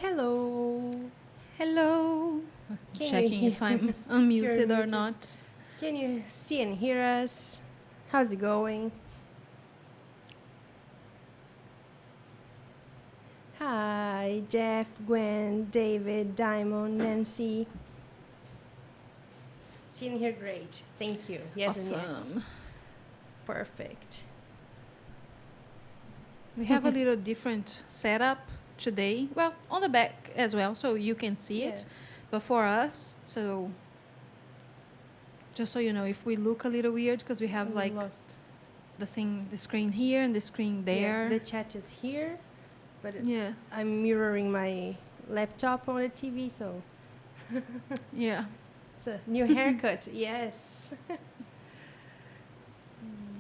Hello. Hello. Can you Checking hear? if I'm You're unmuted or muted. not. Can you see and hear us? How's it going? Hi, Jeff, Gwen, David, Diamond, Nancy. See and hear great. Thank you. Yes and yes. Awesome. Perfect. We have a little different setup today. Well, on the back as well, so you can see Yeah. it. But for us, so just so you know, if we look a little weird because we have I'm like lost. the screen here and the screen there. Yeah, the chat is here, but Yeah. I'm mirroring my laptop on the TV, so Yeah. it's a new haircut. Yes.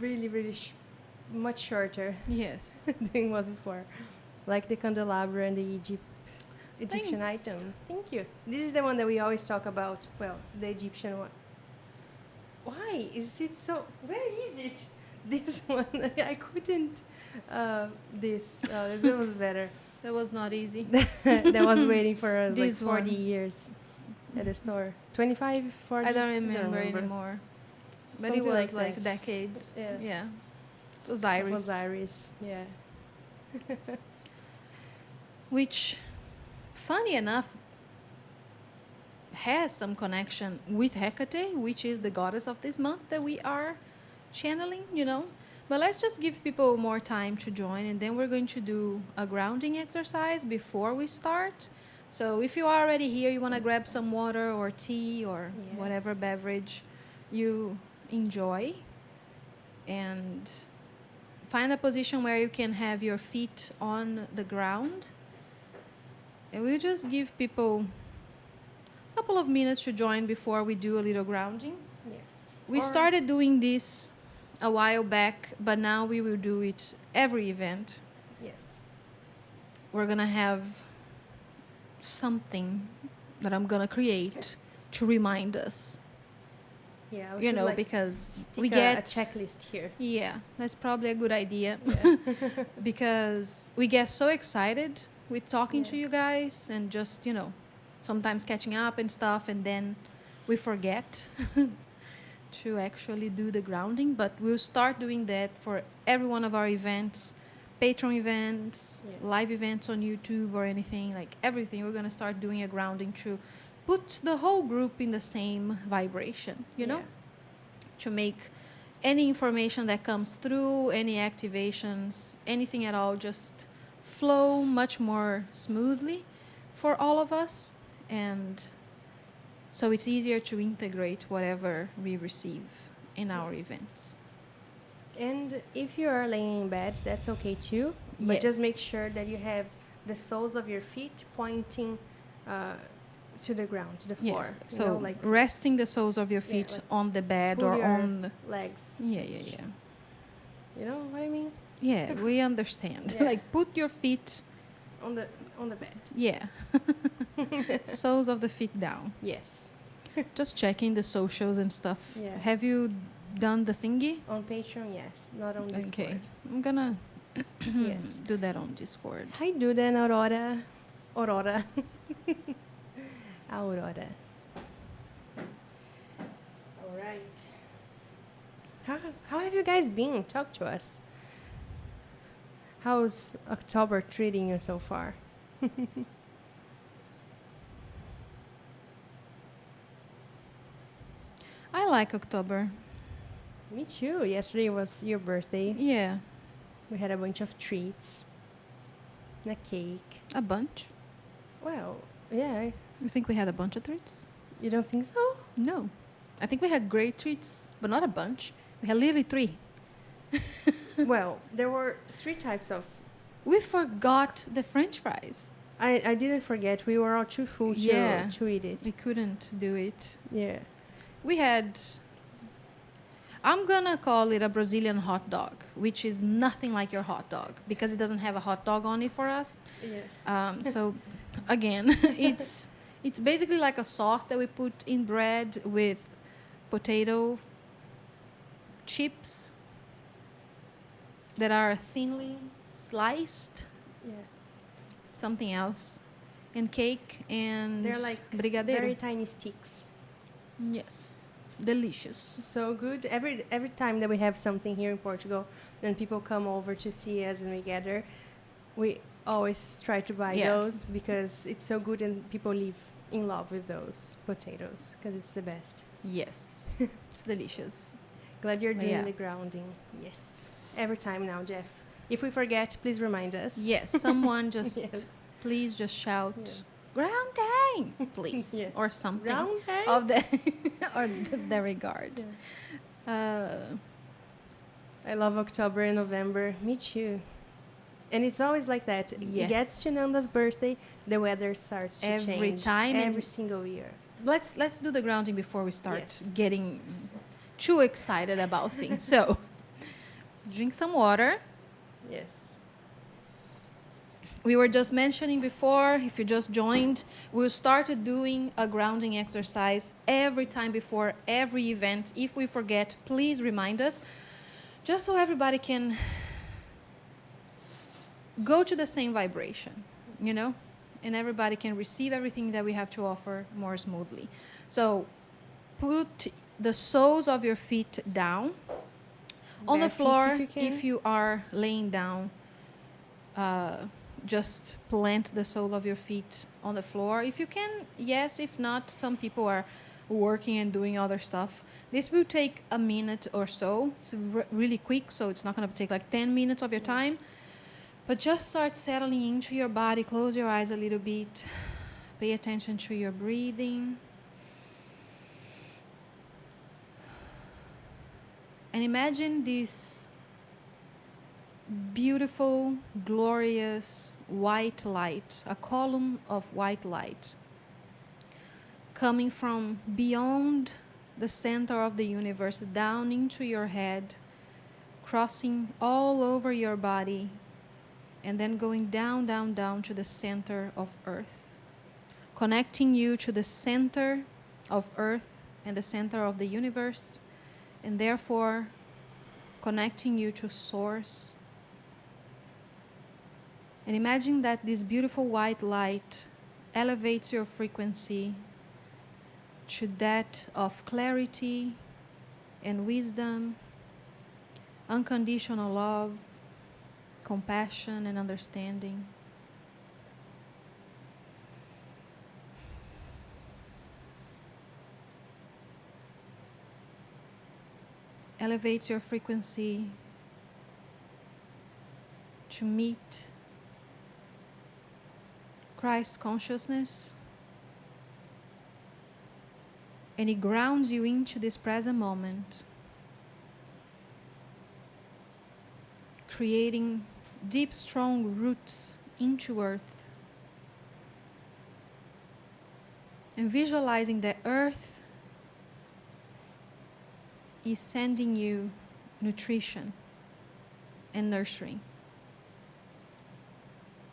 Really much shorter Yes. than it was before. Like the candelabra and the Egyptian Thanks. item. Thank you. This is the one that we always talk about. Well, the Egyptian one. Why is it so? Where is it? This one. I couldn't. This. That was better. That was not easy. That was waiting for us like This 40 one. years at the store. 25, 40? I don't remember anymore. But Something it was like that. decades. Yeah. Yeah. It was Of Iris. Osiris. Yeah. Which, funny enough, has some connection with Hecate, which is the goddess of this month that we are channeling. But let's just give people more time to join, and then we're going to do a grounding exercise before we start. So if you are already here, you want to grab some water or tea or whatever Yes. beverage you enjoy, and find a position where you can have your feet on the ground. And we'll just give people a couple of minutes to join before we do a little grounding. Yes. We started doing this a while back, but now we will do it every event. Yes. We're going to have something that I'm going to create to remind us, Yeah. We should, like, because stick we a get checklist here. Yeah, that's probably a good idea. Yeah. Because we get so excited with talking Yeah. to you guys and just, sometimes catching up and stuff, and then we forget to actually do the grounding. But we'll start doing that for every one of our events, Patreon events, Yeah. live events on YouTube or anything, like everything. We're going to start doing a grounding to put the whole group in the same vibration, Yeah. to make any information that comes through, any activations, anything at all, just flow much more smoothly for all of us. And so it's easier to integrate whatever we receive in our events. And if you are laying in bed, that's okay too. But just Yes. make sure that you have the soles of your feet pointing to the ground, to the floor. Yes. You So know, like resting the soles of your Yeah, feet like on the bed pull or your on the. legs. Yeah, yeah, yeah. You know what I mean? Yeah, we understand. Yeah. Like put your feet, On the bed. yeah, soles of the feet down. Yes. Just checking the socials and stuff. Yeah. Have you done the thingy? On Patreon, yes. Not on Discord. Okay. I'm gonna Yes. do that on Discord. Hi, Duda and Aurora. Aurora. Aurora. All right. How have you guys been? Talk to us. How's October treating you so far? I like October. Me too. Yesterday was your birthday. Yeah, We had a bunch of treats and a cake. a bunch. Well, yeah. You think we had a bunch of treats? You don't think so? No. I think we had great treats, but not a bunch. We had literally 3. Well, there were 3 types of. We forgot the French fries. I didn't forget. We were all too full Yeah. to eat it. We couldn't do it. Yeah. We had. I'm gonna call it a Brazilian hot dog, which is nothing like your hot dog because it doesn't have a hot dog on it for us. Yeah. So, again, it's basically like a sauce that we put in bread with potato chips that are thinly sliced. Yeah. Something else. and cake and They're like brigadeiro. very tiny sticks. Yes, delicious. So good. Every time that we have something here in Portugal, then people come over to see us and we gather. We always try to buy Yeah. those because it's so good and people live in love with those potatoes because it's the best. Yes, it's delicious. Glad you're doing Yeah. the grounding. Yes. Every time now, Jeff. If we forget, please remind us. Yes, someone just Yes. please just shout Yeah. grounding, please, Yes. or something Grounding. of the or the regard. Yeah. Uh, I love October and November. Me too. And it's always like that. It Yes. gets to Nanda's birthday, the weather starts to Every change. time Every and- single year. let's do the grounding before we start Yes. getting too excited about things. So, drink some water. Yes. We were just mentioning before, if you just joined, we started doing a grounding exercise every time before every event. If we forget, please remind us, just so everybody can go to the same vibration, you know, and everybody can receive everything that we have to offer more smoothly. So put the soles of your feet down on the Bare feet floor. if you can. If you are laying down, just plant the sole of your feet on the floor. If you can, yes. If not, some people are working and doing other stuff. This will take a minute or so. It's really quick, so it's not going to take like 10 minutes of your time. But just start settling into your body. Close your eyes a little bit. Pay attention to your breathing. And imagine this beautiful, glorious white light, a column of white light coming from beyond the center of the universe down into your head, crossing all over your body, and then going down, down, down to the center of Earth, connecting you to the center of Earth and the center of the universe, and therefore connecting you to Source. And imagine that this beautiful white light elevates your frequency to that of clarity and wisdom, unconditional love, compassion and understanding. Elevates your frequency to meet Christ consciousness, and it grounds you into this present moment, creating deep, strong roots into Earth, and visualizing that Earth is sending you nutrition and nurturing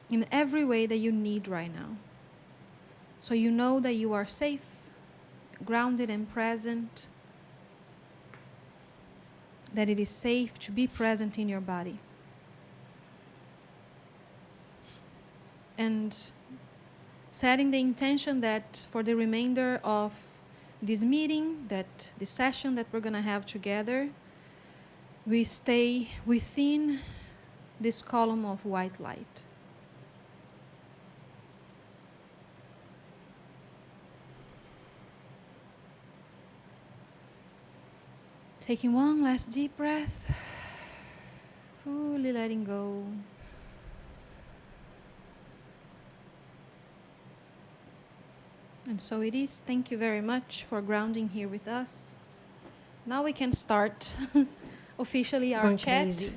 in every way that you need right now. So you know that you are safe, grounded and present, that it is safe to be present in your body. And setting the intention that for the remainder of this meeting, that this session that we're going to have together, we stay within this column of white light. Taking one last deep breath, fully letting go. And so it is. Thank you very much for grounding here with us. Now we can start officially our Going chat. crazy.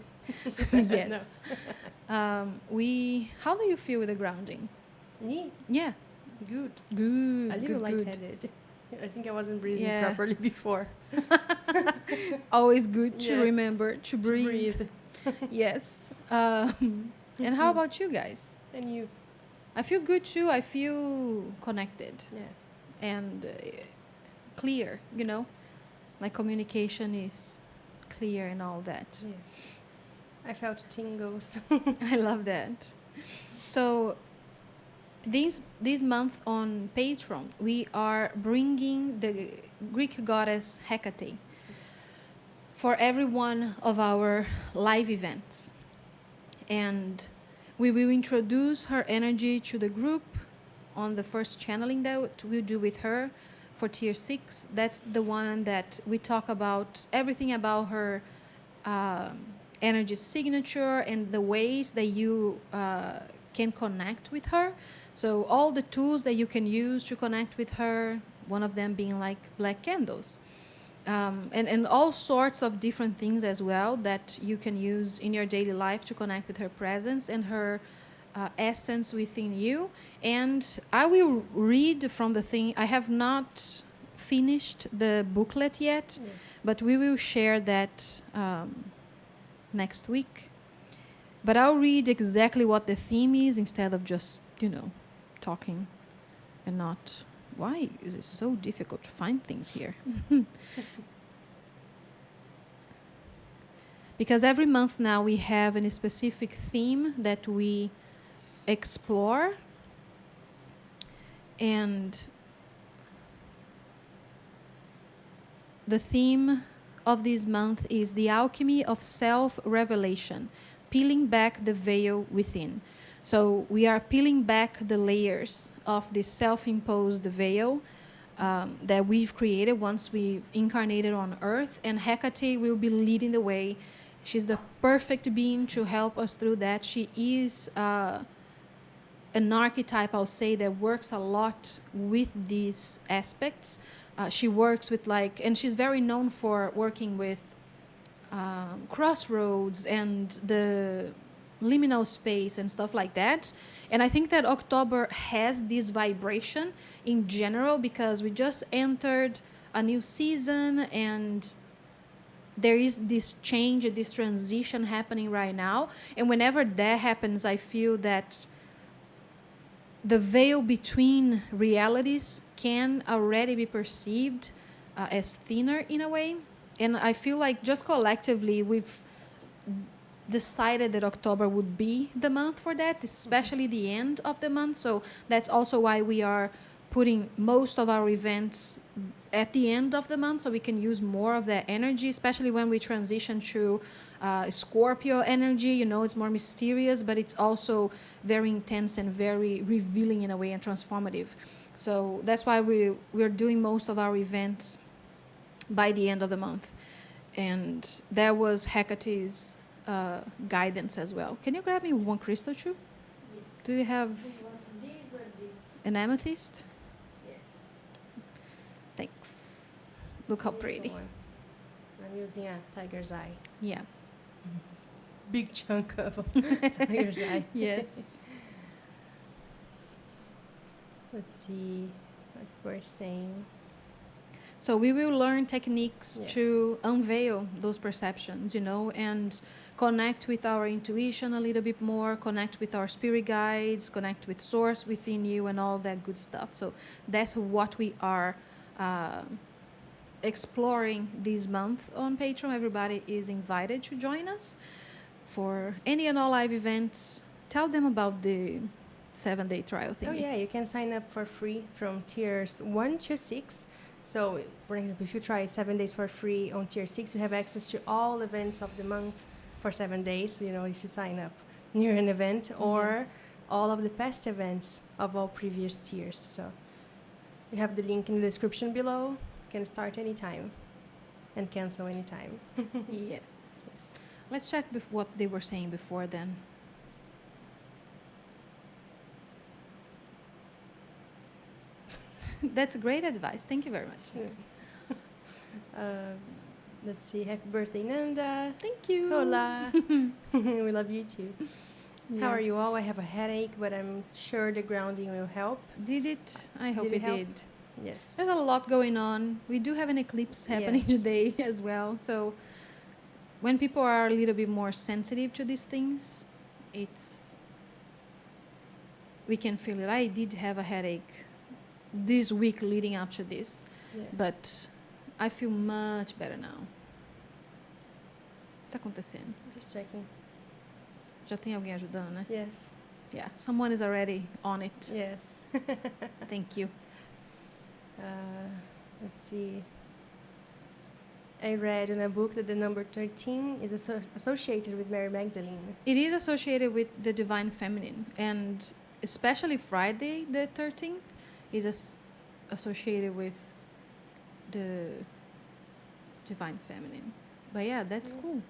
Yes. How do you feel with the grounding? Me? Yeah. Good. Good. A little lightheaded. I think I wasn't breathing Yeah. properly before. Always good to Yeah. remember to breathe. Yes. And how about you guys? And you? I feel good too. I feel connected Yeah. and clear, you know. My communication is clear and all that. Yeah. I felt tingles. I love that. So This month on Patreon, we are bringing the Greek goddess Hecate for every one of our live events. And we will introduce her energy to the group on the first channeling that we'll do with her for tier 6. That's the one that we talk about everything about her energy signature and the ways that you can connect with her. So all the tools that you can use to connect with her, one of them being like black candles. And all sorts of different things as well that you can use in your daily life to connect with her presence and her essence within you. And I will read from the thing. I have not finished the booklet yet, Yes. but we will share that next week. But I'll read exactly what the theme is instead of just, talking and not. Why is it so difficult to find things here? Because every month now we have a specific theme that we explore. And the theme of this month is the alchemy of self-revelation, peeling back the veil within. So we are peeling back the layers of this self-imposed veil that we've created once we've incarnated on Earth, and Hecate will be leading the way. She's the perfect being to help us through that. She is an archetype, I'll say, that works a lot with these aspects. She works with and she's very known for working with crossroads and the liminal space and stuff like that. And I think that October has this vibration in general because we just entered a new season and there is this change, this transition happening right now. And whenever that happens, I feel that the veil between realities can already be perceived as thinner in a way. And I feel like just collectively we've decided that October would be the month for that, especially the end of the month. So that's also why we are putting most of our events at the end of the month so we can use more of that energy, especially when we transition to Scorpio energy. It's more mysterious, but it's also very intense and very revealing in a way and transformative. So that's why we're doing most of our events by the end of the month. And that was Hecate's guidance as well. Can you grab me one crystal too? Yes. Do you have These or these? an amethyst? Yes. Thanks. Look how pretty. One. I'm using a tiger's eye. Yeah. Big chunk of tiger's eye. Yes. Let's see what we're saying. So we will learn techniques Yeah. to unveil those perceptions, and connect with our intuition a little bit more, connect with our spirit guides, connect with source within you and all that good stuff. So that's what we are exploring this month on Patreon. Everybody is invited to join us for any and all live events. Tell them about the 7-day trial thingy. Oh yeah, you can sign up for free from tiers 1 to 6. So, for example, if you try 7 days for free on tier 6, you have access to all events of the month for 7 days, if you sign up near an event, or Yes. all of the past events of all previous tiers. So, we have the link in the description below. You can start anytime and cancel anytime. Yes. Let's check what they were saying before then. That's great advice. Thank you very much. Let's see. Happy birthday, Nanda. Thank you. Hola. We love you too. How are you Yes. all? I have a headache, but I'm sure the grounding will help. Did it? I hope Did it it help? did. Yes. There's a lot going on. We do have an eclipse happening Yes. today as well. So when people are a little bit more sensitive to these things, we can feel it. I did have a headache this week leading up to this, Yeah. but I feel much better now. Tá acontecendo. Just checking. Já tem alguém ajudando, né? Yes. Yeah, someone is already on it. Yes. Thank you. Let's see. I read in a book that the number 13 is associated with Mary Magdalene. It is associated with the divine feminine, and especially Friday the 13th is associated with the divine feminine. But yeah, that's Yeah. cool.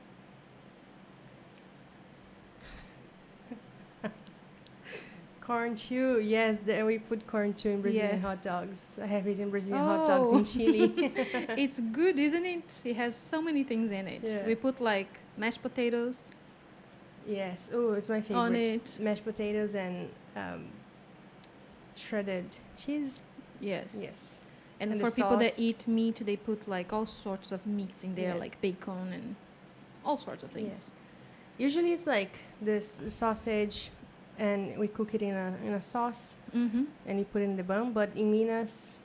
Corn chew, yes, we put corn chew in Brazilian hot Yes. dogs. I have it in Brazilian hot dogs in Oh. Chile. It's good, isn't it? It has so many things in it. Yeah. We put like mashed potatoes Yes, oh, it's my favorite. on it. Mashed potatoes and shredded cheese. Yes. Yes. And, And for the people that sauce. eat meat, they put like all sorts of meats in there, Yeah. like bacon and all sorts of Yeah. things. Usually it's like this sausage, and we cook it in a sauce, Mm-hmm. and you put it in the bun. But in Minas,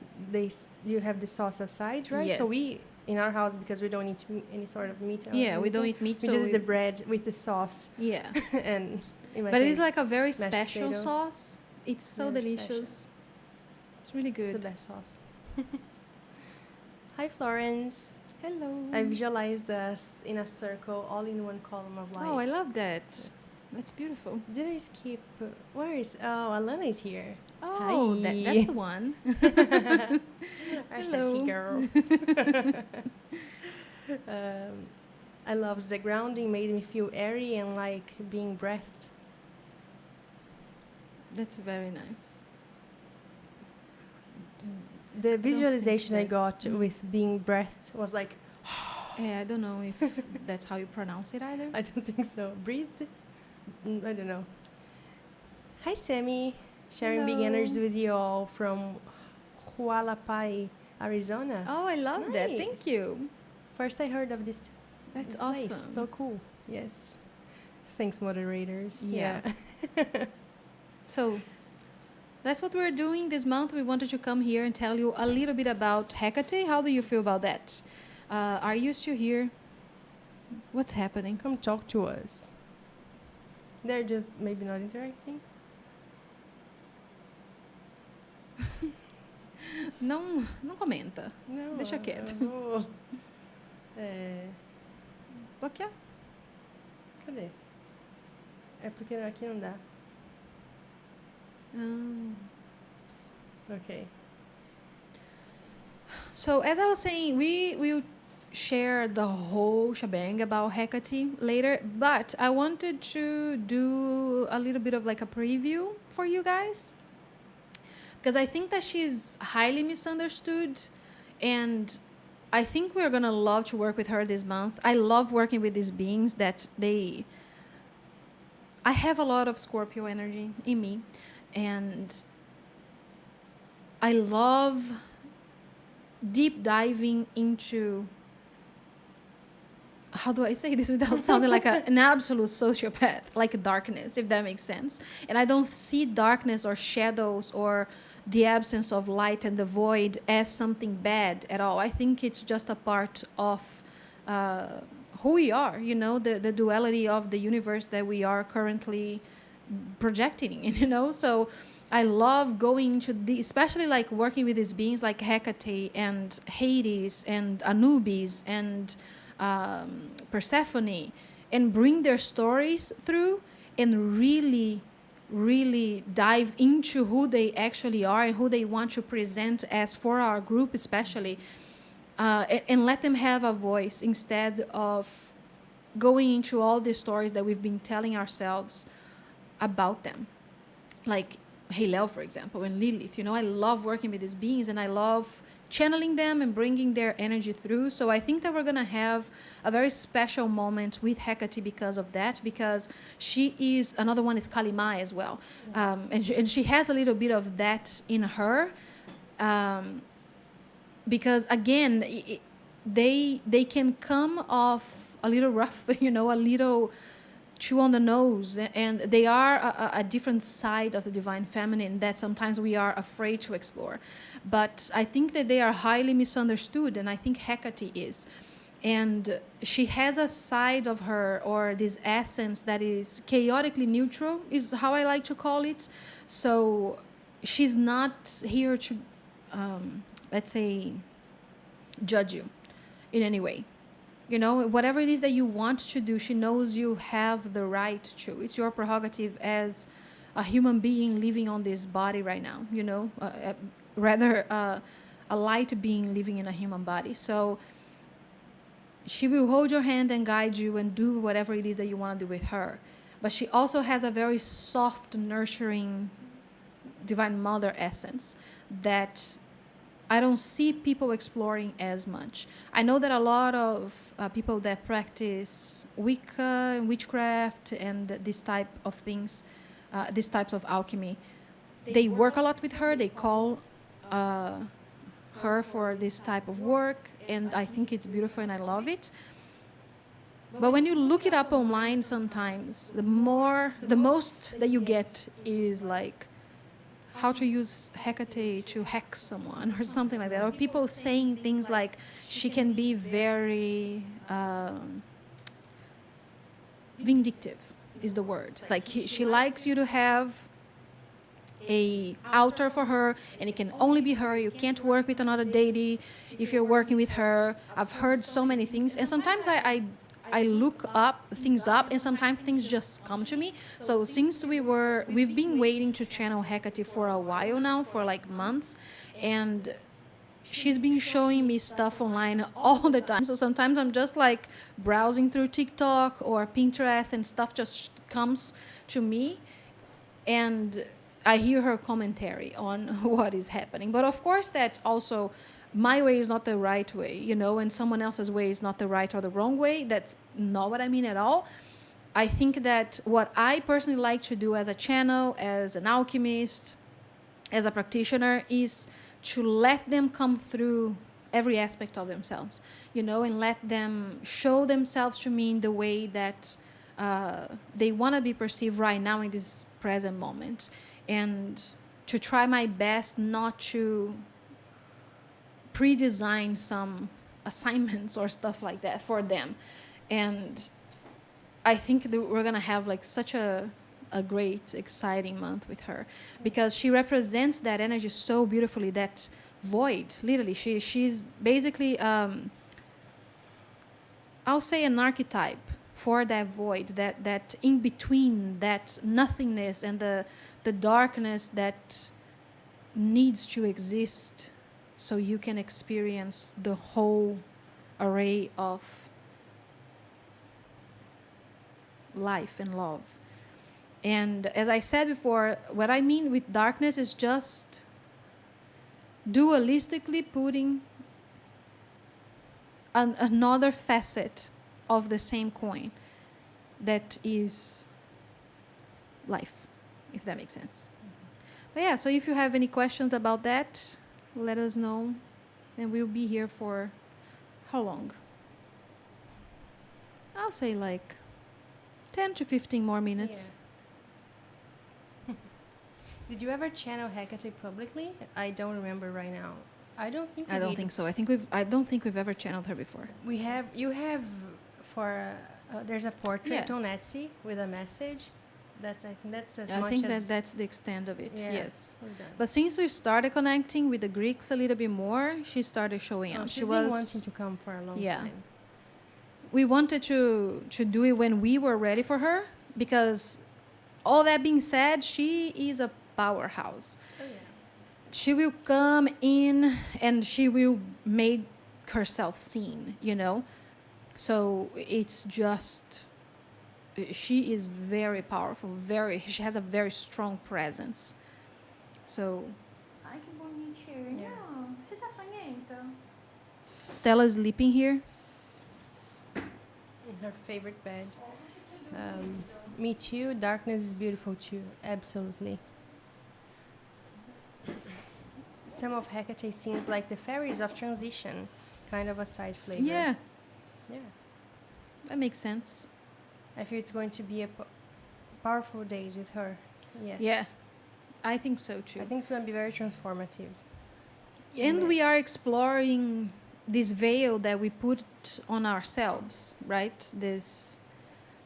you have the sauce aside, right? So Yes. we in our house, because we don't eat any sort of meat. or Yeah, we don't anything, eat meat, we so just eat the bread with the sauce, yeah. and in my But it's case, like a very mashed special potato. sauce. It's so Very delicious. It's really it's good. the best sauce. Hi, Florence. Hello. I visualized us in a circle, all in one column of light. Oh, I love that. Yes. That's beautiful. Did I skip? Where is? Oh, Alana is here. Oh, Hi. that's the one. Our sassy Hello. girl. I loved the grounding, made me feel airy and like being breathed. That's very nice. The visualization I that- got Mm. with being breathed was like, Yeah, I don't know if that's how you pronounce it either. I don't think so. Breathed? I don't know. Hi, Sammy. Sharing big Hello. energies with you all from Hualapai, Arizona. Oh, I love that. Nice. Thank you. First I heard of this. That's this awesome. place. So cool. Yes. Thanks, moderators. Yeah. So that's what we're doing this month. We wanted to come here and tell you a little bit about Hecate. How do you feel about that? Are you still here? What's happening? Come talk to us. They're just maybe not interacting. Não, não comenta. Não. Deixa quieto. eu vou- É, Bloquear. cadê? É porque aqui não dá. Ah. Ok. So as I was saying, we will share the whole shebang about Hecate later, but I wanted to do a little bit of like a preview for you guys because I think that she's highly misunderstood, and I think we're gonna love to work with her this month. I love working with these beings that I have a lot of Scorpio energy in me, and I love deep diving into, how do I say this without sounding like an absolute sociopath, like darkness, if that makes sense. And I don't see darkness or shadows or the absence of light and the void as something bad at all. I think it's just a part of who we are, you know, the duality of the universe that we are currently projecting in, you know. So I love going into the, especially like working with these beings like Hecate and Hades and Anubis and Persephone, and bring their stories through and really dive into who they actually are and who they want to present as for our group especially, and let them have a voice instead of going into all the stories that we've been telling ourselves about them, like Halel, for example, and Lilith. You know, I love working with these beings and I love channeling them and bringing their energy through. So I think that we're going to have a very special moment with Hecate because of that, because she is, another one is Kalima as well. And she has a little bit of that in her. Because again, they can come off a little rough, you know, a little chew on the nose, and they are a different side of the divine feminine that sometimes we are afraid to explore. But I think that they are highly misunderstood, and I think Hecate is. And she has a side of her, or this essence, that is chaotically neutral, is how I like to call it. So she's not here to, let's say, judge you in any way. You know, whatever it is that you want to do, she knows you have the right to. It's your prerogative as a human being living on this body right now, you know, rather a light being living in a human body. So she will hold your hand and guide you and do whatever it is that you want to do with her. But she also has a very soft, nurturing Divine Mother essence that I don't see people exploring as much. I know that a lot of people that practice Wicca and witchcraft and this type of things, these types of alchemy, they work a lot with her. They call her for this type of work, and I think it's beautiful and I love it. But when you look it up online, sometimes the most that you get is like how to use Hecate to hex someone or something like that, or people saying things like she can be very vindictive is the word. It's like she likes you to have a altar for her, and it can only be her. You can't work with another deity if you're working with her. I've heard so many things, and sometimes I look things up, and sometimes things just come to me. So since we've been waiting to channel Hecate for a while now, for like months, and she's been showing me stuff online all the time. So sometimes I'm just like browsing through TikTok or Pinterest, and stuff just comes to me, and I hear her commentary on what is happening. But of course, that also, my way is not the right way, you know, and someone else's way is not the right or the wrong way. That's not what I mean at all. I think that what I personally like to do as a channel, as an alchemist, as a practitioner, is to let them come through every aspect of themselves, you know, and let them show themselves to me in the way that they want to be perceived right now in this present moment. And to try my best not to pre-design some assignments or stuff like that for them. And I think that we're gonna have like such a great, exciting month with her, because she represents that energy so beautifully, that void, literally. She's basically I'll say an archetype for that void, that in between, that nothingness and the darkness that needs to exist so you can experience the whole array of life and love. And as I said before, what I mean with darkness is just dualistically putting another facet of the same coin, that is life, if that makes sense. But yeah, so if you have any questions about that, let us know, and we'll be here for how long? I'll say like 10 to 15 more minutes. Yeah. Did you ever channel Hecate publicly? I don't remember right now. I don't think we I don't did. think so. I don't think we've ever channeled her before. You have for there's a portrait Yeah. on Etsy with a message. I think that's as I much think as that's the extent of it. Yeah, Yes. we're done. But since we started connecting with the Greeks a little bit more, she started showing up. She's been wanting to come for a long Yeah. time. We wanted to do it when we were ready for her, because all that being said, she is a powerhouse. Oh, yeah. She will come in and she will make herself seen, you know. So it's just, she is very powerful, she has a very strong presence. So ai que bonitinho. Yeah. Você tá sonhenta? Stella's sleeping here. In her favorite bed. Me too. Darkness is beautiful too. Absolutely. Some of Hecate seems like the fairies of transition, kind of a side flavor. Yeah, Yeah. that makes sense. I feel it's going to be a powerful days with her. Yes. Yeah, I think so too. I think it's going to be very transformative. And Yeah. we are exploring this veil that we put on ourselves, right? This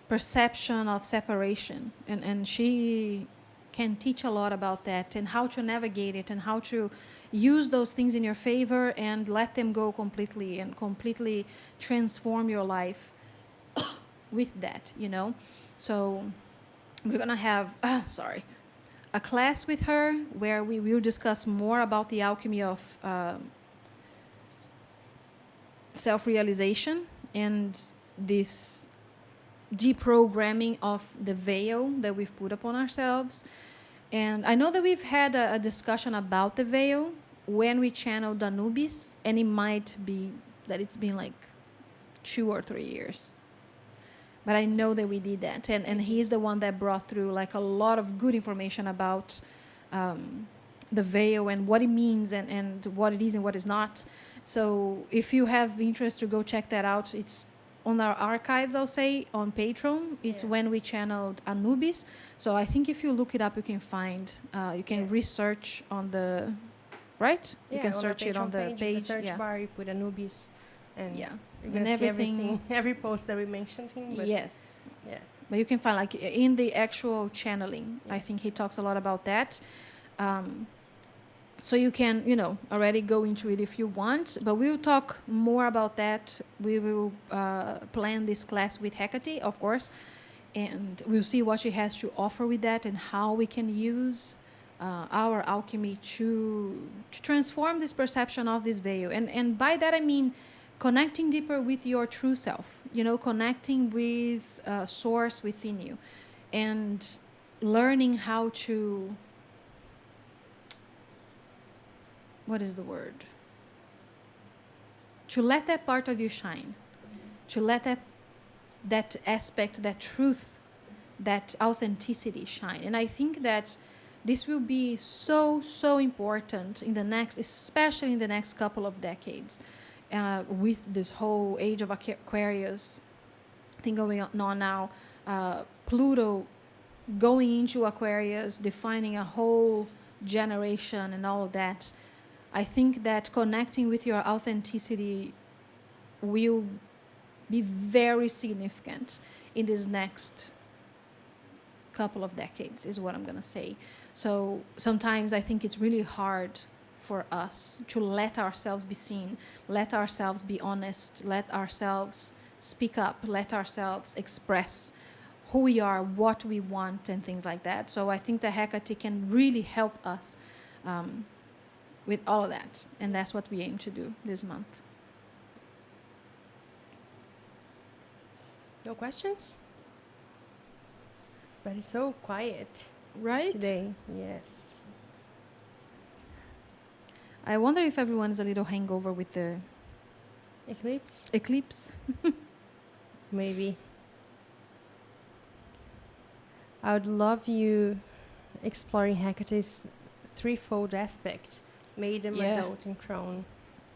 perception of separation. And she can teach a lot about that and how to navigate it and how to use those things in your favor and let them go completely and completely transform your life with that, you know? So we're going to have, a class with her where we will discuss more about the alchemy of self-realization and this deprogramming of the veil that we've put upon ourselves. And I know that we've had a discussion about the veil when we channeled Anubis, and it might be that it's been like 2 or 3 years. But I know that we did that. And he's the one that brought through like a lot of good information about the veil and what it means and what it is and what is not. So if you have interest to go check that out, it's on our archives, I'll say, on Patreon. It's when we channeled Anubis. So I think if you look it up, you can find, you can research on the, right? You can search it on the page. In the search bar, you put Anubis, and you're and gonna see everything, every post that we mentioned him. But yes. Yeah. But you can find, like, in the actual channeling, I think he talks a lot about that. So you can, already go into it if you want. But we will talk more about that. We will plan this class with Hecate, of course. And we'll see what she has to offer with that and how we can use our alchemy to transform this perception of this veil. And by that, I mean connecting deeper with your true self, connecting with source within you and learning how to, what is the word? To let that part of you shine, to let that aspect, that truth, that authenticity shine. And I think that this will be so, so important especially in the next couple of decades. With this whole age of Aquarius thing going on now, Pluto going into Aquarius, defining a whole generation and all of that, I think that connecting with your authenticity will be very significant in this next couple of decades, is what I'm going to say. So sometimes I think it's really hard for us to let ourselves be seen, let ourselves be honest, let ourselves speak up, let ourselves express who we are, what we want, and things like that. So I think the Hecate can really help us with all of that. And that's what we aim to do this month. No questions? But it's so quiet Right? today. Yes. I wonder if everyone's a little hangover with the Eclipse? Maybe. I would love you exploring Hecate's threefold aspect, Maiden, Adult, and Crone,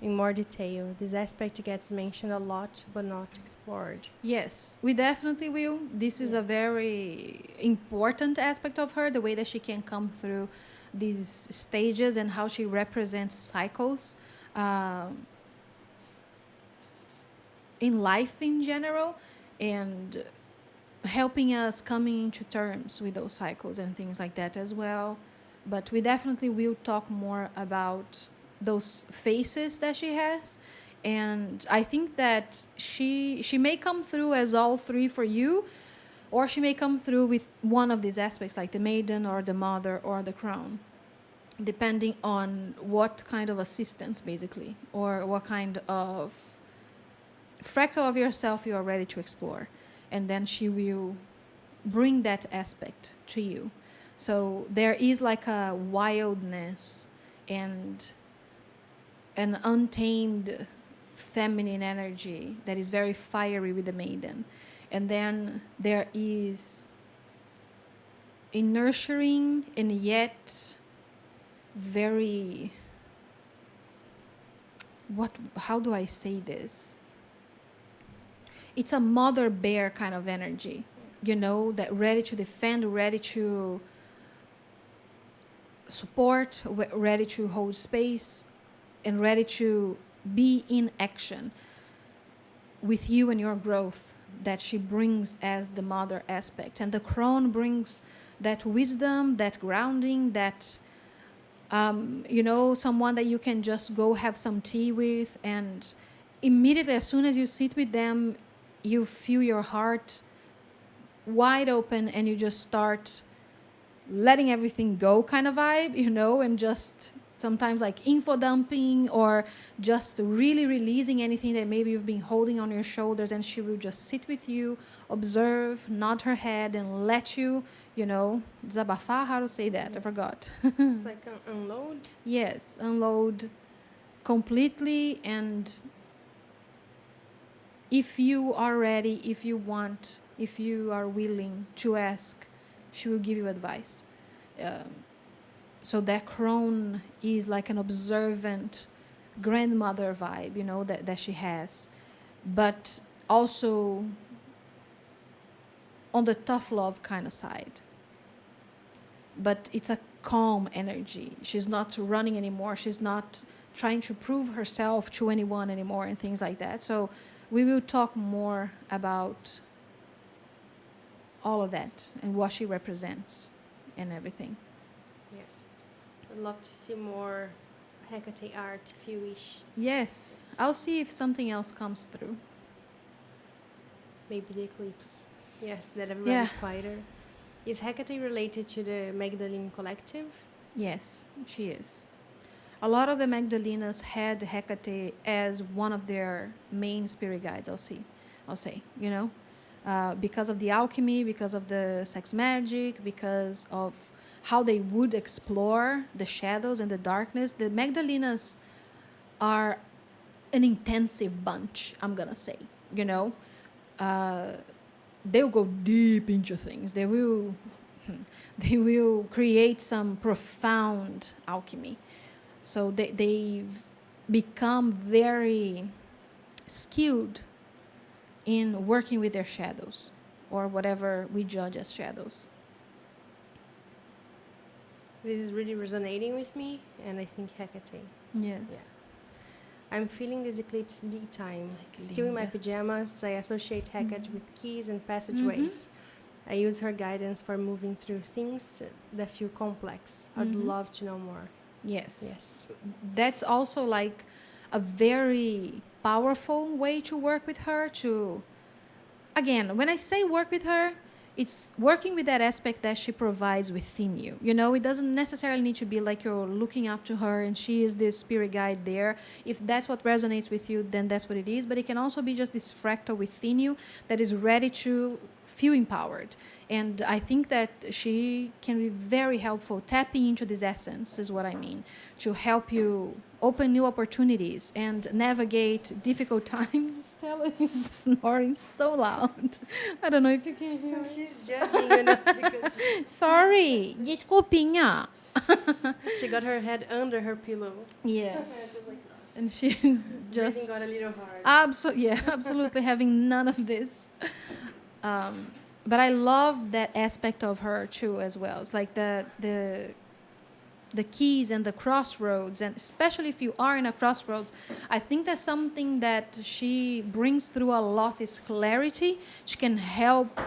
in more detail. This aspect gets mentioned a lot, but not explored. Yes, we definitely will. This is a very important aspect of her, the way that she can come through these stages and how she represents cycles in life in general, and helping us coming into terms with those cycles and things like that as well. But we definitely will talk more about those faces that she has. And I think that she may come through as all three for you, or she may come through with one of these aspects, like the Maiden or the Mother or the Crone, depending on what kind of assistance, basically, or what kind of fractal of yourself you are ready to explore. And then she will bring that aspect to you. So there is like a wildness and an untamed feminine energy that is very fiery with the Maiden. And then there is a nurturing and yet very, how do I say this? It's a mother bear kind of energy, that ready to defend, ready to support, ready to hold space, and ready to be in action with you and your growth that she brings as the mother aspect. And the crone brings that wisdom, that grounding, that, someone that you can just go have some tea with. And immediately, as soon as you sit with them, you feel your heart wide open and you just start letting everything go kind of vibe, and just sometimes like info dumping or just really releasing anything that maybe you've been holding on your shoulders, and she will just sit with you, observe, nod her head, and let you, desabafar, how to say that? I forgot. It's like unload. Yes, unload completely. And if you are ready, if you want, if you are willing to ask, she will give you advice. So that crone is like an observant grandmother vibe, that she has. But also on the tough love kind of side. But it's a calm energy. She's not running anymore. She's not trying to prove herself to anyone anymore and things like that. So we will talk more about all of that and what she represents and everything. I'd love to see more Hecate art if you wish. Yes, I'll see if something else comes through. Maybe the eclipse. Yes, that everybody's quieter. Is Hecate related to the Magdalene collective? Yes, she is. A lot of the Magdalenas had Hecate as one of their main spirit guides, I'll say, because of the alchemy, because of the sex magic, because of how they would explore the shadows and the darkness. The Magdalenas are an intensive bunch, I'm gonna say, they'll go deep into things. They will create some profound alchemy. So they've become very skilled in working with their shadows, or whatever we judge as shadows. This is really resonating with me, and I think Hecate. Yes. I'm feeling this eclipse big time. Still in my pajamas, I associate Hecate with keys and passageways. I use her guidance for moving through things that feel complex. I'd love to know more. Yes. That's also like a very powerful way to work with her. Again, when I say work with her, it's working with that aspect that she provides within you. It doesn't necessarily need to be like you're looking up to her and she is this spirit guide there. If that's what resonates with you, then that's what it is. But it can also be just this fractal within you that is ready to feel empowered. And I think that she can be very helpful. Tapping into this essence is what I mean, to help you open new opportunities and navigate difficult times. Stella is snoring so loud. I don't know if you can hear. She's judging because Sorry, desculpinha. she got her head under her pillow. Yeah, She's like, and she's breathing just got a little hard. absolutely having none of this. But I love that aspect of her too, as well. It's like the keys and the crossroads, and especially if you are in a crossroads, I think that's something that she brings through a lot is clarity. She can help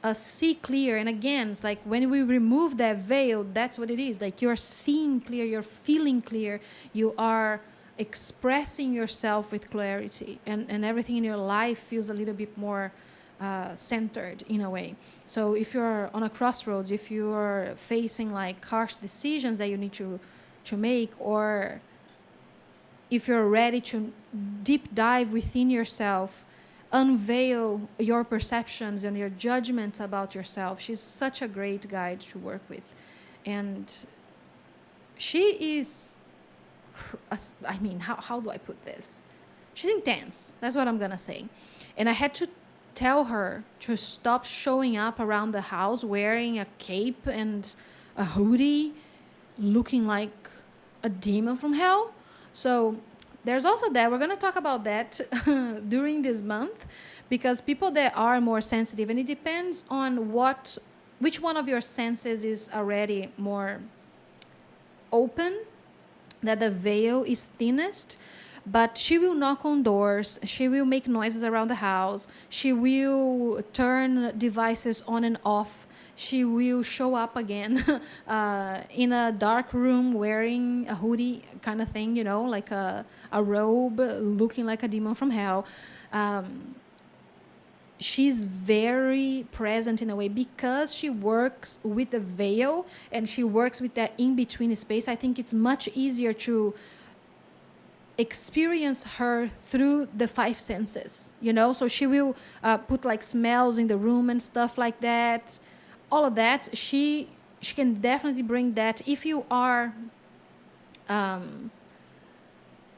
us see clear. And again, it's like when we remove that veil, that's what it is. Like you're seeing clear, you're feeling clear, you are expressing yourself with clarity, and everything in your life feels a little bit more centered in a way. So if you're on a crossroads, if you're facing like harsh decisions that you need to make, or if you're ready to deep dive within yourself, unveil your perceptions and your judgments about yourself, she's such a great guide to work with. And she is, I mean, how do I put this? She's intense. That's what I'm gonna say. And I had to tell her to stop showing up around the house wearing a cape and a hoodie, looking like a demon from hell. So there's also that. We're going to talk about that during this month, because people that are more sensitive, and it depends on which one of your senses is already more open, that the veil is thinnest. But she will knock on doors, she will make noises around the house, she will turn devices on and off, she will show up again in a dark room wearing a hoodie kind of thing, like a robe, looking like a demon from hell. She's very present in a way because she works with the veil and she works with that in-between space. I think it's much easier to experience her through the five senses, so she will put like smells in the room and stuff like that. All of that, she can definitely bring that if you are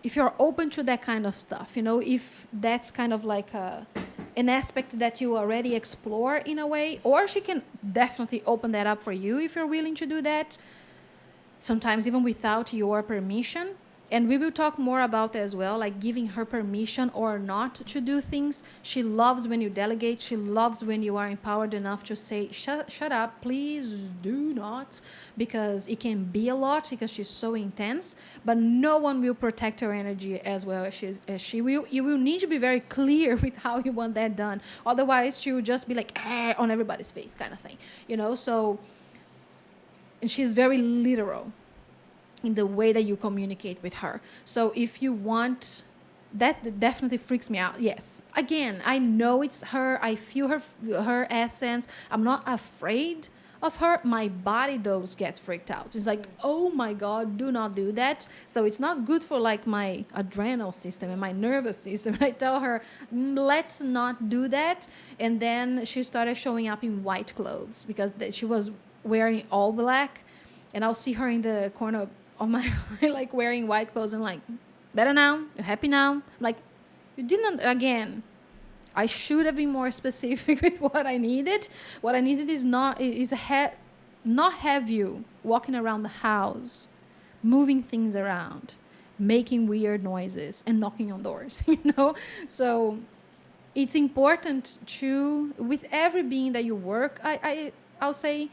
if you're open to that kind of stuff, if that's kind of like an aspect that you already explore in a way, or she can definitely open that up for you if you're willing to do that, sometimes even without your permission. And we will talk more about that as well, like giving her permission or not to do things. She loves when you delegate. She loves when you are empowered enough to say, shut up, please do not, because it can be a lot because she's so intense, but no one will protect her energy as well as she will. You will need to be very clear with how you want that done. Otherwise, she will just be like on everybody's face kind of thing, so, and she's very literal in the way that you communicate with her. So if you want, that definitely freaks me out. Yes, again, I know it's her, I feel her essence, I'm not afraid of her. My body though gets freaked out. It's like, oh my god, do not do that. So it's not good for like my adrenal system and my nervous system. I tell her, let's not do that. And then she started showing up in white clothes because she was wearing all black, and I'll see her in the corner of my eye, like wearing white clothes, and like, better now? You're happy now? I'm like, you didn't. Again, I should have been more specific with what I needed. What I needed is not have you walking around the house, moving things around, making weird noises, and knocking on doors. So it's important to, with every being that you work, I'll say,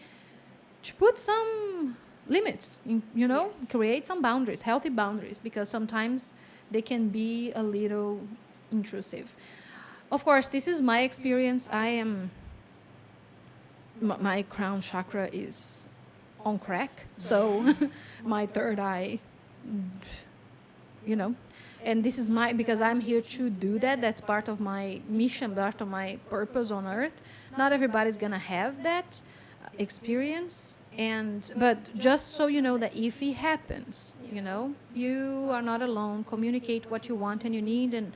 to put some limits, Yes. create some boundaries, healthy boundaries, because sometimes they can be a little intrusive. Of course, this is my experience. My crown chakra is on crack, so my third eye, and this is because I'm here to do that. That's part of my mission, part of my purpose on earth. Not everybody's gonna have that experience. But just so you know that if it happens, you are not alone. Communicate what you want and you need, and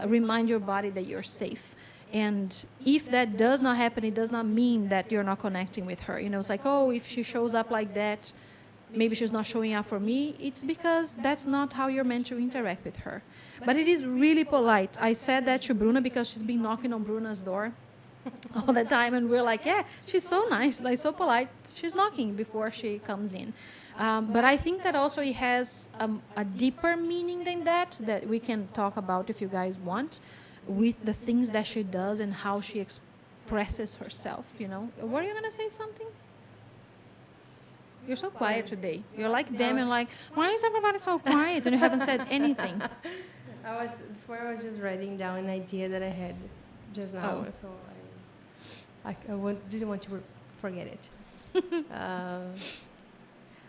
remind your body that you're safe. And if that does not happen, it does not mean that you're not connecting with her. It's like, oh, if she shows up like that, maybe she's not showing up for me. It's because that's not how you're meant to interact with her. But it is really polite. I said that to Bruna because she's been knocking on Bruna's door all the time, and we're like, yeah, she's so nice, like so polite, she's knocking before she comes in. But I think that also it has a deeper meaning than that we can talk about if you guys want, with the things that she does and how she expresses herself. Were you gonna say something? You're so quiet today. You're like them and like, why is everybody so quiet and you haven't said anything? Before I was just writing down an idea that I had just now, so didn't want to forget it.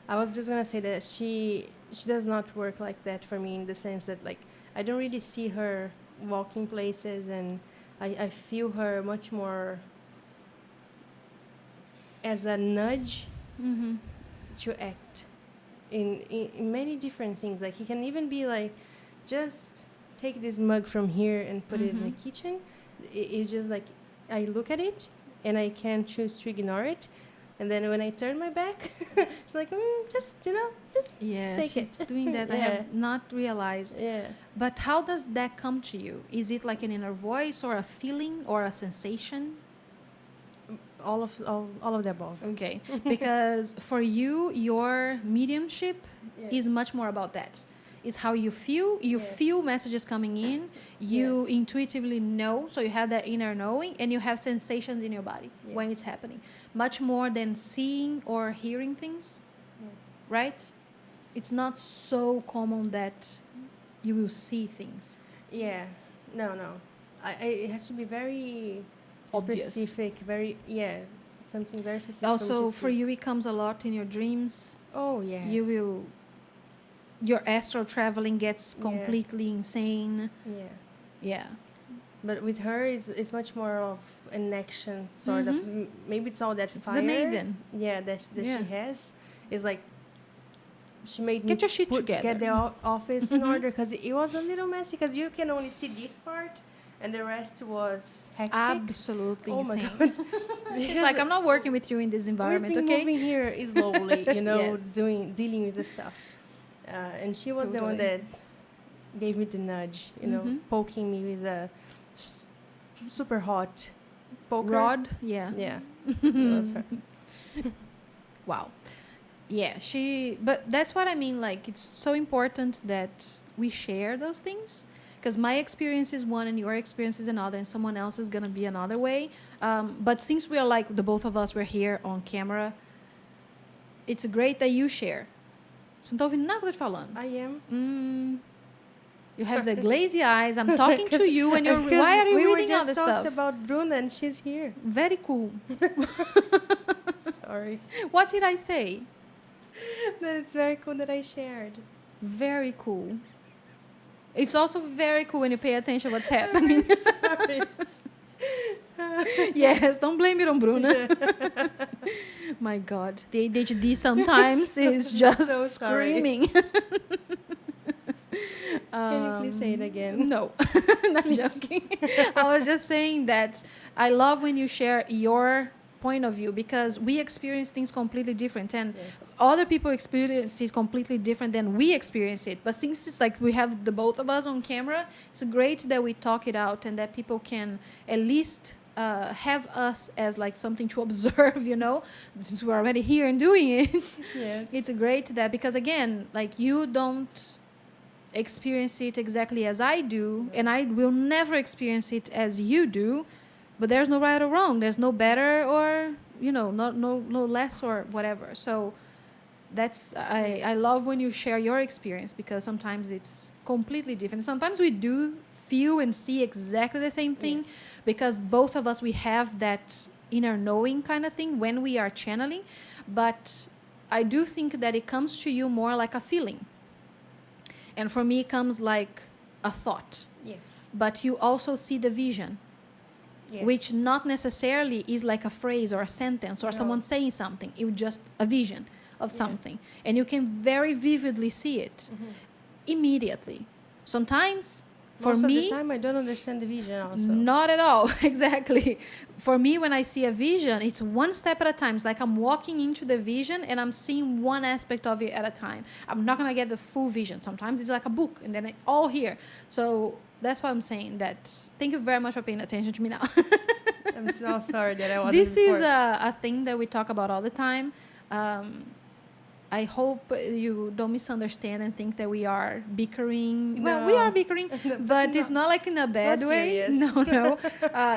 I was just gonna say that she does not work like that for me, in the sense that, like, I don't really see her walking places, and I feel her much more as a nudge to act in many different things. Like, he can even be like, just take this mug from here and put it in the kitchen. It's just like, I look at it and I can choose to ignore it, and then when I turn my back, it's like, just Yeah, take she's it. doing that. I Yeah. have not realized. Yeah. But how does that come to you? Is it like an inner voice or a feeling or a sensation? All of the above. Okay, because for you, your mediumship Yeah. is much more about that. It's how you feel. You Yes. feel messages coming in. You Yes. intuitively know, so you have that inner knowing, and you have sensations in your body when Yes. it's happening. Much more than seeing or hearing things, Yeah. right? It's not so common that you will see things. Yeah. No. It has to be very Obvious. specific. Very something very specific. Also, for you, it comes a lot in your dreams. Oh yes. You will. Your astral traveling gets Yeah. completely insane. Yeah. Yeah. But with her, it's much more of an action sort of. Maybe it's all that It's fire. the maiden. Yeah, that Yeah. she has. Is like she made Get me your shit get together. the office in order because it was a little messy because you can only see this part and the rest was hectic. Absolutely Oh my insane. god! It's like I'm not working with you in this environment, We've been okay? moving here slowly, Yes. dealing with the stuff. And she was the one Totally. that gave me the nudge, Mhm. poking me with a super hot poker. Rod, yeah. Yeah, it was her. Wow. Yeah, but that's what I mean. Like, it's so important that we share those things because my experience is one and your experience is another, and someone else is going to be another way. But since we are like the both of us, we're here on camera, it's great that you share. Você não tá ouvindo nada que eu tô te falando. I am. You have the glazy eyes. I'm talking to you, and you're. Why are you we reading all were this just talked stuff? about Bruna, and she's here. Very cool. Sorry. What did I say? That it's very cool that I shared. Very cool. It's also very cool when you pay attention what's happening. Sorry. Yes, don't blame it on Bruna. My God, the ADHD sometimes is just So sorry. screaming. Can you please say it again? No, not joking. I was just saying that I love when you share your point of view because we experience things completely different and Yes. other people experience it completely different than we experience it. But since it's like we have the both of us on camera, it's great that we talk it out and that people can at least have us as like something to observe, since we're already here and doing it. Yes. It's great that because again, like you don't experience it exactly as I do, and I will never experience it as you do. But there's no right or wrong. There's no better or no less or whatever. So that's I love when you share your experience because sometimes it's completely different. Sometimes we do feel and see exactly the same thing Yes. because both of us we have that inner knowing kind of thing when we are channeling. But I do think that it comes to you more like a feeling. And for me, it comes like a thought. Yes. But you also see the vision, Yes. which not necessarily is like a phrase or a sentence or No. someone saying something. It was just a vision of Yeah. something. And you can very vividly see it immediately. Sometimes, for Most me, of the time I don't understand the vision also. not at all. Exactly. For me, when I see a vision, it's one step at a time. It's like I'm walking into the vision and I'm seeing one aspect of it at a time. I'm not going to get the full vision. Sometimes it's like a book and then it's all here. So that's why I'm saying that. Thank you very much for paying attention to me now. I'm so sorry that I wasn't This before. is a thing that we talk about all the time. I hope you don't misunderstand and think that we are bickering. Well, we No. are bickering, but it's not like in a bad not way. serious. No.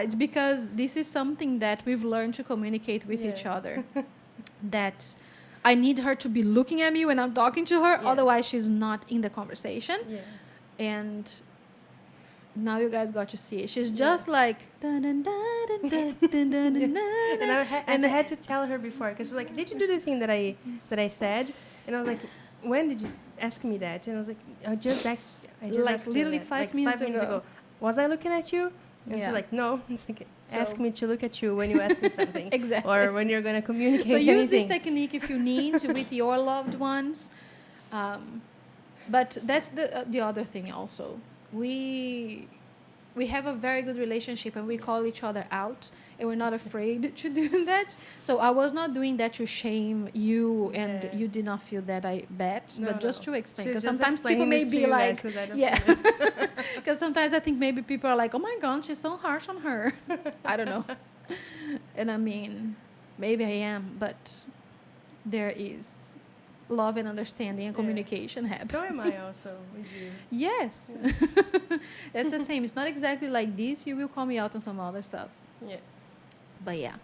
It's because this is something that we've learned to communicate with each Yeah. other. That I need her to be looking at me when I'm talking to her. Yes. Otherwise, she's not in the conversation. Yeah. And now you guys got to see it. She's Yeah. just like... dun, dun, dun, dun, dun, dun, dun, dun, dun, And and I had to tell her before because she was like, "Did you do the thing that I said?" And I was like, "When did you ask me that?" And I was like, "I just asked." Like asked you literally that, 5 minutes ago. Was I looking at you? And Yeah. she's like, "No." It's like, ask So- me to look at you when you ask me something, Exactly. or when you're gonna communicate. So use this anything. technique if you need with your loved ones. But that's the other thing also. We have a very good relationship and we call each other out and we're not afraid to do that. So I was not doing that to shame you and Yeah. you did not feel that I bet, No, but just no. to explain. She's Because just sometimes people explaining may this to be you guys like, 'cause I don't yeah. feel it. Because sometimes I think maybe people are like, oh my God, she's so harsh on her. I don't know. And I mean, maybe I am, but there is love and understanding and Yeah. communication happen. So am I also with you. Yes. That's the same. It's not exactly like this. You will call me out on some other stuff. Yeah. But yeah.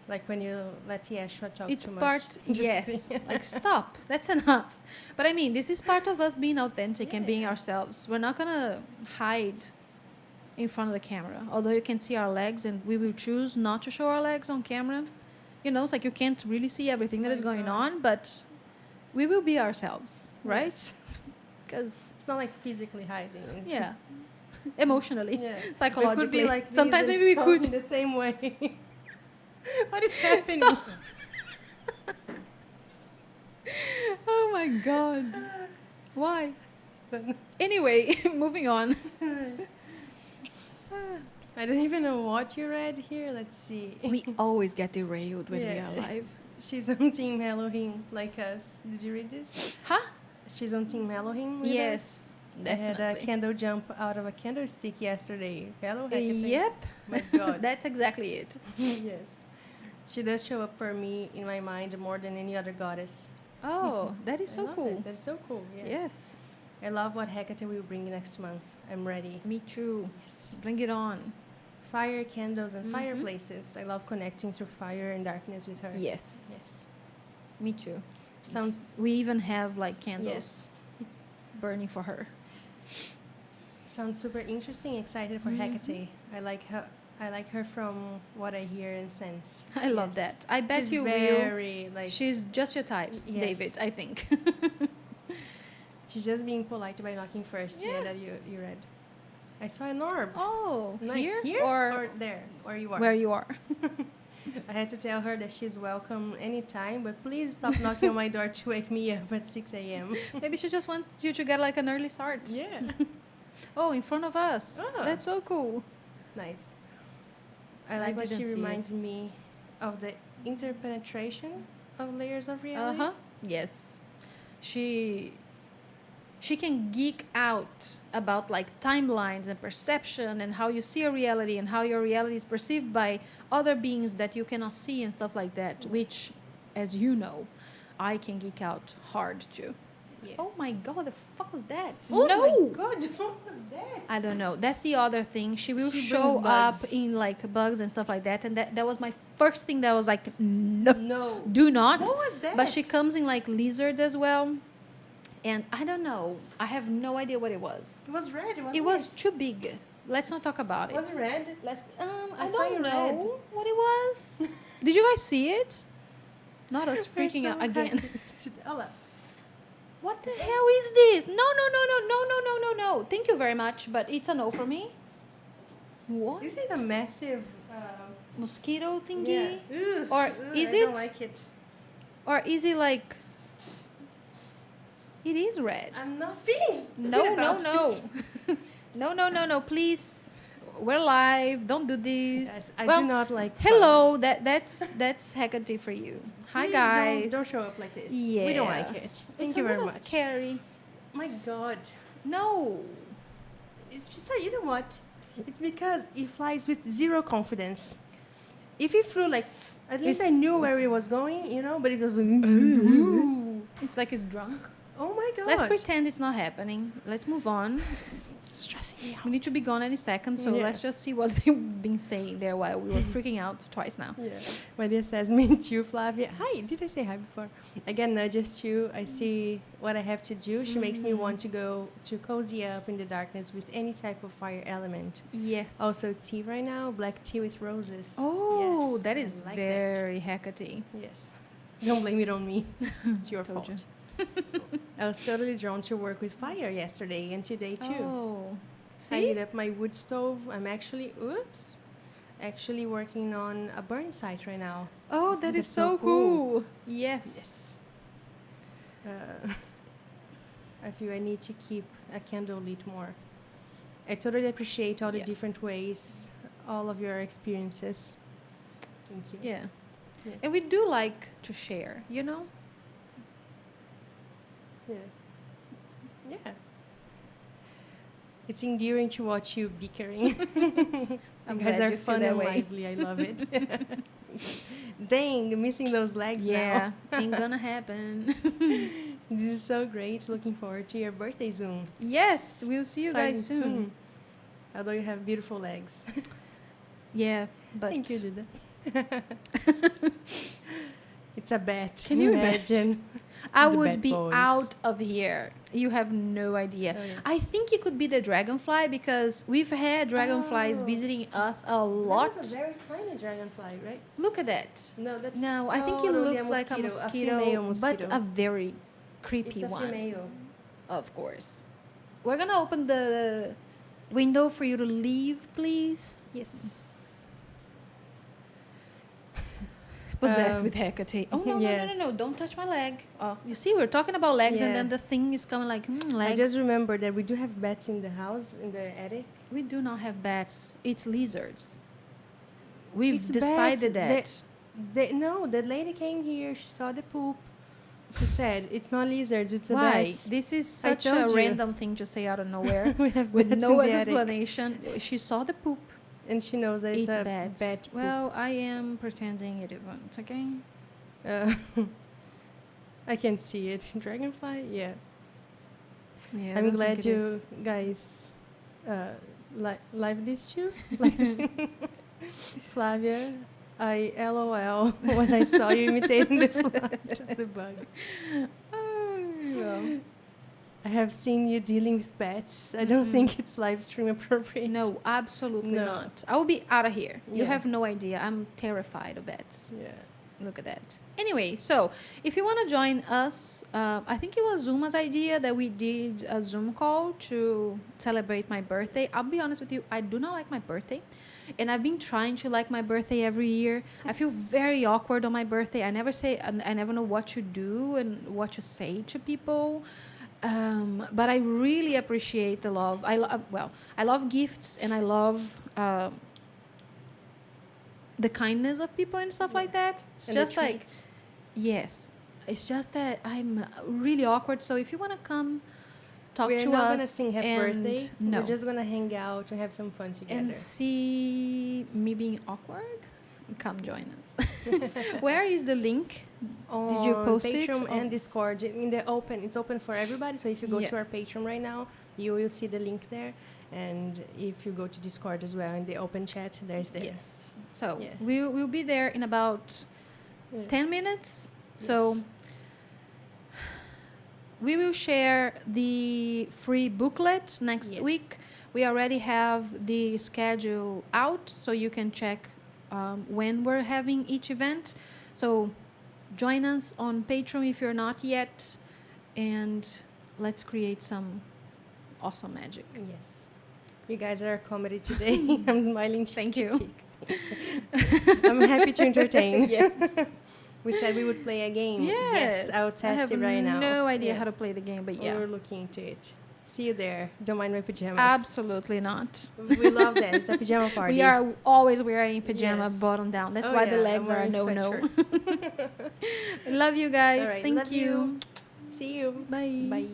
Like when you let Yeshua talk It's too much. part, Just yes, kidding. like stop, that's enough. But I mean, this is part of us being authentic and being Yeah. ourselves. We're not gonna hide in front of the camera, although you can see our legs, and we will choose not to show our legs on camera. You know, it's like you can't really see everything that My is going God. on, but we will be ourselves, right? Yes. Because, It's not like physically hiding. It's- yeah, emotionally, Yeah. We could psychologically. be like these Sometimes and maybe we talk could. in the same way. What is happening? Stop. Oh my god. Why? Anyway, moving on. I don't even know what you read here. Let's see. We always get derailed when we Yeah. are live. She's on Team Elohim like us. Did you read this? Huh? She's on Team Elohim with us. Yes, I had a definitely. candle jump out of a candlestick yesterday. Hello, Hecate. Yep, My God. that's exactly it. Yes. She does show up for me in my mind more than any other goddess. Oh, that is I so love cool. it. That is so cool. Yeah. Yes, I love what Hecate will bring next month. I'm ready. me too. Yes. Bring it on. Fire, candles, and Mhm. fireplaces. I love connecting through fire and darkness with her. Yes, Yes. me too. Sounds. We even have like candles Yes. burning for her. Sounds super interesting. Excited for Mhm. Hecate. I like her. I like her from what I hear and sense. I love Yes. that. I bet She's you will. very like. She's just your type, Yes. David, I think. She's just being polite by knocking first. Yeah, Yeah. that you read. I saw an orb. Oh, Nice. here, or there, where you are. where you are? I had to tell her that she's welcome anytime, but please stop knocking on my door to wake me up at 6 a.m. Maybe she just wants you to get like an early start. Yeah. Oh, in front of us. Ah. That's so cool. Nice. I like that didn't she see it. reminds me of the interpenetration of layers of Uh reality. huh. Yes. She can geek out about like timelines and perception and how you see a reality and how your reality is perceived by other beings that you cannot see and stuff like that, which, as you know, I can geek out hard too. Yeah. Oh my god, the fuck was that? Oh no! my God, what was that? I don't know. That's the other thing. She will She show brings up bugs. in like bugs and stuff like that. And that was my first thing that was like, no, No. do not. What was that? But she comes in like lizards as well. And I don't know. I have no idea what it was. It was red. It was too big. Let's not talk about it. Was it red? Let's. I I saw don't you know red. what it was. Did you guys see it? Not us We're freaking so out again. happy today. Ella, What the hell is this? No, no, no, no, no, no, no, no, no. Thank you very much, but it's a no for me. What? Is it a massive? Mosquito thingy? Yeah. Ugh, Or is I it? don't like it. Or is it like? It is red. I'm not feeling. No, good no, about no. this. No, no, no, no. Please, we're live. Don't do this. Yes, I well, do not like. hello. bugs. That's Hecate for you. Hi Please guys. Don't show up like this. We don't Yeah. like it. It's Thank a you very little much. scary. My God. No. It's just, you know what? It's because he flies with zero confidence. If he flew like, at least I It's- knew where he was going, you know, but it was like, ooh. It's like it's drunk. Oh my God. Let's pretend it's not happening. Let's move on. It's stressing me out. We need to be gone any second, so Yeah. let's just see what they've been saying there while we were freaking out twice now. Yeah. Maria says, me too, Flavia. Hi, did I say hi before? I get nudges too. I see what I have to do. She makes me want to go to cozy up in the darkness with any type of fire element. Yes. Also, tea right now, black tea with roses. Oh, Yes, that I is like very Hecate. Yes. Don't blame it on me. It's your Told fault. I was totally drawn to work with fire yesterday and today too. Oh. I See? lit up my wood stove. I'm actually working on a burn site right now. Oh, that That's is so so cool. cool. Yes. Yes. I feel I need to keep a candle lit more. I totally appreciate all the Yeah. different ways, all of your experiences. Thank you. Yeah. Yeah. And we do like to share, you know? Yeah. Yeah. It's endearing to watch you bickering. I'm You guys glad are you feel fun that and way. lively. I love it. Dang, missing those legs Yeah, now. ain't gonna happen. This is so great. Looking forward to your birthday soon. Yes, we'll see you Starting guys soon. Although you have beautiful legs. Yeah, but Thank you, Duda. It's a bet. Can you imagine? I The would bad be boys. out of here. You have no idea. Oh, yeah. I think it could be the dragonfly because we've had dragonflies Oh. visiting us a lot. That was a very tiny dragonfly, right? Look at that. No, that's No, I think it totally looks like a mosquito, female but mosquito. a very creepy It's a one. female. Of course. We're gonna open the window for you to leave, please. Yes. Possessed with Hecate. Oh no, yes. no! Don't touch my leg. Oh, you see, we're talking about legs, and Yeah. then the thing is coming like legs. I just remembered that we do have bats in the house, in the attic. We do not have bats. It's lizards. We've It's decided bats. that. No, the lady came here. She saw the poop. She said, "It's not lizards. It's a Why? bats." This is I such a told you. random thing to say out of nowhere We have with bats no in the attic. explanation. She saw the poop. And she knows that it's a bats. bat poop. Well, I am pretending it isn't. Okay. I can see it. Dragonfly? Yeah. Yeah. I I'm don't glad think it you is. guys live this too. Like, Flavia, I LOL when I saw you imitating the flight of the bug. Oh, well. I have seen you dealing with bats. I don't Mhm. think it's live stream appropriate. No, absolutely No. not. I will be out of here. You Yeah. have no idea. I'm terrified of bats. Yeah. Look at that. Anyway, so if you want to join us, I think it was Zuma's idea that we did a Zoom call to celebrate my birthday. I'll be honest with you, I do not like my birthday. And I've been trying to like my birthday every year. I feel very awkward on my birthday. I never know what to do and what to say to people. But I really appreciate the love. I love gifts and I love the kindness of people and stuff like that. It's And the just like, treats. yes, it's just that I'm really awkward. So if you want to come talk We're to not us gonna sing happy and birthday. no, We're just gonna hang out and have some fun together. and see me being awkward, come join us. Where is the link? Did you On post it? Patreon Oh. and Discord in the open. It's open for everybody. So if you go Yeah. to our Patreon right now, you will see the link there. And if you go to Discord as well in the open chat, there's there. Yes. So Yeah. we'll be there in about Yeah. 10 minutes. So Yes. we will share the free booklet next Yes. week. We already have the schedule out, so you can check when we're having each event. So join us on Patreon if you're not yet, and let's create some awesome magic. Yes. You guys are a comedy today. I'm smiling. Cheek Thank to you. cheek. I'm happy to entertain. Yes. We said we would play a game. Yes. I'll I test have it right now. no idea Yeah. how to play the game, but yeah. We're looking into it. See you there. Don't mind my pajamas. Absolutely not. We love that. It's a pajama party. We are always wearing pajama Yes. bottom down. That's Oh, why the yeah, legs I'm are a wearing no-no. sweatshirts. Love you guys. All right, Thank love you. See you. Bye. Bye.